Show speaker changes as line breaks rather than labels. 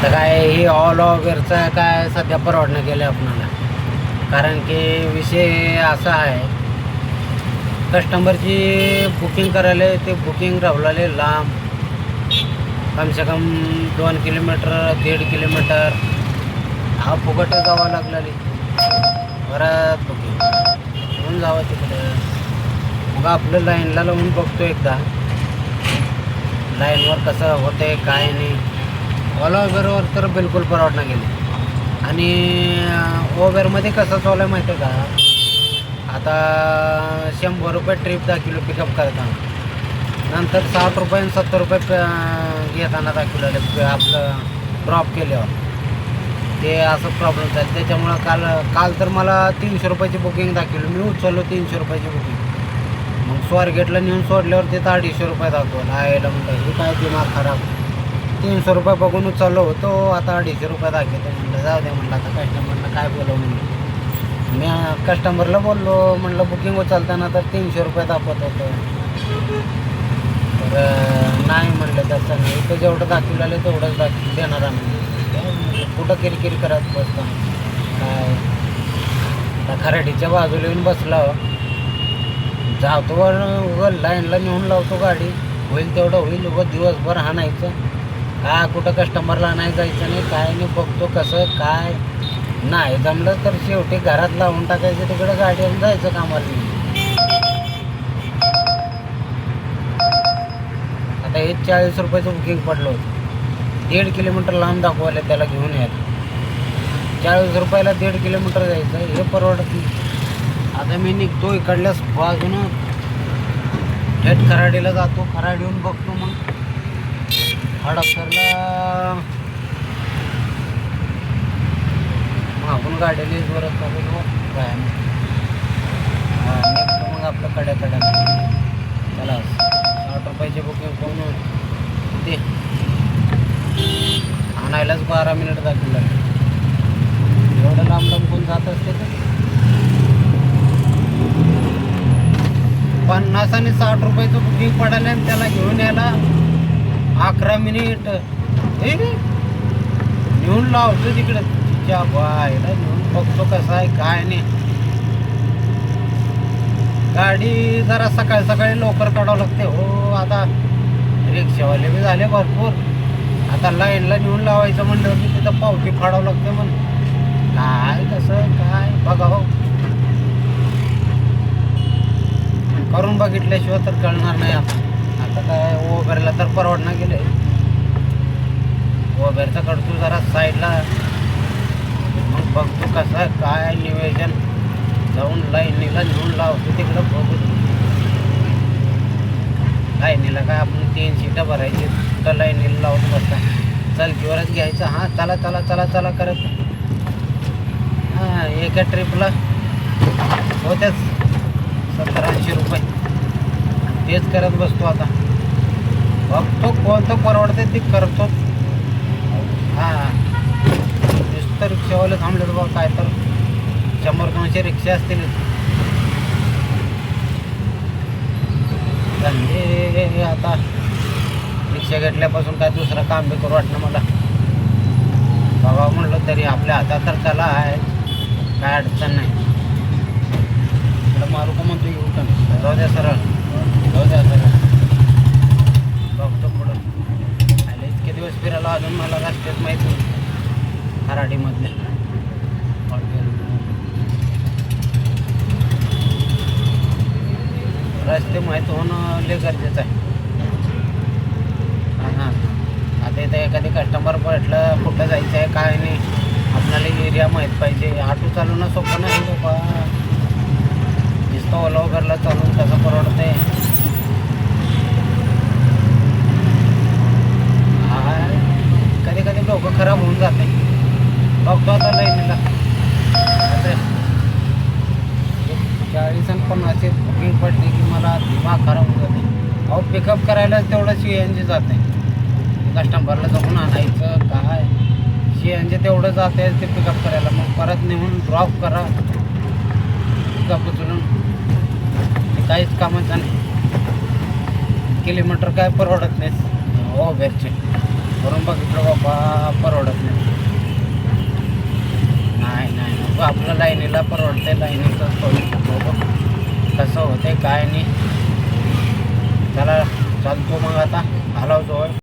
तर काय ही ऑल ओव्हरचं काय सध्या परवडणं गेलं आपल्याला. कारण की विषय असा आहे, कस्टमरची बुकिंग करायला ते बुकिंग राहवलेले लांब, कमसे कम 2 किलोमीटर 1.5 किलोमीटर हा फुकट जावं लागलेली. परत बुकिंग म्हणून जावं तिकडे. मग आपलं लाईनला लावून बघतो एकदा लाईनवर कसं होते काय नाही. ओला उबेरवर तर बिलकुल परवडणं गेले. आणि ओबेरमध्ये कसं चालू आहे माहिती आहे का, आता 100 रुपये ट्रिप दाखवलं पिकअप करताना, नंतर 60 रुपये आणि 70 रुपये घेताना दाखवलेलं आपलं ड्रॉप केल्यावर. ते असं प्रॉब्लेम झाले. त्याच्यामुळं काल तर मला 300 रुपयाची बुकिंग दाखवली. मी उचललो 300 रुपयाची बुकिंग. मग स्वारगेटला नेऊन सोडल्यावर ते 250 रुपये दाखवलं. आयला म्हणलं हे काय दिमाग खराब. 300 रुपये बघून उचललो होतो, आता 250 रुपये दाखवतो. म्हणलं जाऊ दे, म्हणलं आता कस्टमरला काय बोलव म्हणलं. मी कस्टमरला बोललो, म्हणलं बुकिंग उचलताना तर 300 रुपये दाखवत होतं. तर नाही म्हणलं तसं नाही, तर जेवढं दाखवलेलं तेवढंच देणार आम्ही. कुठं किरकिर करत बसतो काय. आता खराडीच्या बाजूला येऊन बसला जातो, उगं लाईनला नेऊन लावतो गाडी. होईल तेवढं होईल, उगं दिवसभर हाणायचं काय. कुठं कस्टमरला नाही जायचं नाही काय नाही. बघतो कसं काय. नाही जमलं तर शेवटी घरात लावून टाकायचं, तिकडं गाडी आणून जायचं कामाला. आता हे 40 रुपयाचं बुकिंग पडलं होतं. 1.5 किलोमीटर लांब दाखवायला त्याला घेऊन यायला. 40 रुपयाला 1.5 किलोमीटर जायचं, हे परवडत नाही. आता मी निघतो इकडल्याच बाजूनं थेट खराडीला जातो. खराडी येऊन बघतो, मग हडपसरला मागून गाडीला जोरात चालू काय निघतो. मग आपलं कड्याला चला 60 रुपयाची बुकिंग कोण ते आणायलाच 12 मिनिट दाखवलं. एवढं लांब लांब कोण जात असते तर 50 आणि 60 रुपयाचं बुकिंग पडायला आणि त्याला घेऊन यायला 11 मिनिट. हे नेऊन लावतो तिकडे तिच्या बायला, नेऊन बघतो कसं आहे काय नाही. गाडी जरा सकाळी सकाळी लवकर काढावं लागते हो. आता रिक्षावाले बी झाले भरपूर. आता लाईनला नेऊन लावायचं म्हणलं की तिथं पावती फाडावं लागते. म्हणून काय कसं काय बघा हो, करून बघितल्याशिवाय तर कळणार नाही. आता काय ओबेरला तर परवडणं गेलं. ओबेरचा कडतो जरा साईडला, मग बघतो कसं काय नियोजन. जाऊन लाईनीला नेऊन लावतो तिकडं बघू. लाईनीला काय आपण 3 सीटं भरायची, तर लाईनीला लावून बसता. चलकीवरच घ्यायचं. हां चला चला चला चला करत. हां एका ट्रिपला होतेच 70-80 रुपये. तेच करत बसतो. आता बघतो कोणतं परवडते ते करतो. हां नुसतं रिक्षावाले थांबले तर बघ काय तर 100-200 रिक्षा असतील. आता रिक्षा घेतल्यापासून काय दुसरं काम बी करू वाटणं मला. बघा म्हणलं तरी आपल्या हातात तर त्याला आहे, काय अडचण नाही. मारू का म्हणतो येऊ का, जाऊ द्या सरळ, जाऊ द्या सरळ. बघतो पुढं. आले इतके दिवस फिरायला अजून मला रस्त्यात माहीत नाही खराडीमधले. रस्ते माहीत होणं लय गरजेचं आहे. हां आता इथं एखादी कस्टमर भेटलं, कुठं जायचं आहे काय नाही, आपल्याला एरिया माहीत पाहिजे. ऑटो चालवणं सोपं नाही बाबा. नुसतं ओला उबेरला चालून कसं परवडते. कधी कधी डोकं खराब होऊन जाते. बघतो आता लाईनीला 40 आणि 50 बुकिंग पडली की मला दिमाग खराब होऊन जाते. अहो पिकअप करायलाच तेवढं CNG जाते. कस्टमरला जाऊन आणायचं काय, CNG तेवढं जाते ते पिकअप करायला. मग परत नेऊन ड्रॉप करा, पिकअप उचलून, ते काहीच कामाचं नाही. किलोमीटर काय परवडत नाही ओबेरचे. करून बघितलं बाबा परवडत. आपलं लाईनीला परवडते, लाईनीचं बघू कसं होते काय नाही. चला चालतो मग आता, आलो जवळ.